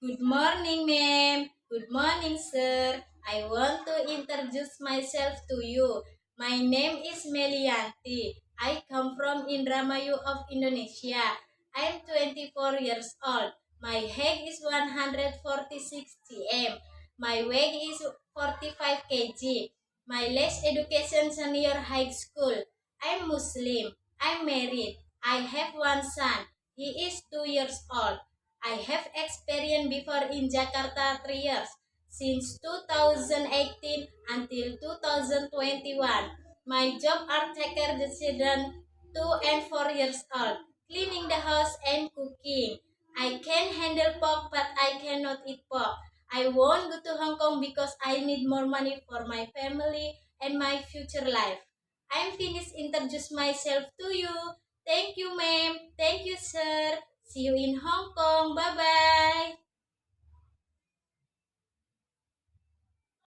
Good morning, ma'am. Good morning, sir. I want to introduce myself to you. My name is Melianti. I come from Indramayu of Indonesia. I'm 24 years old. My height is 146 cm. My weight is 45 kg. My last education senior high school. I'm Muslim. I'm married. I have one son. He is 2 years old. I have experience before in Jakarta 3 years, since 2018 until 2021. My job are take care the children 2 and 4 years old, cleaning the house and cooking. I can handle pork but I cannot eat pork. I won't go to Hong Kong because I need more money for my family and my future life. I'm finished introduce myself to you. Thank you, ma'am. Thank you, sir. See you in Hong Kong. Bye bye.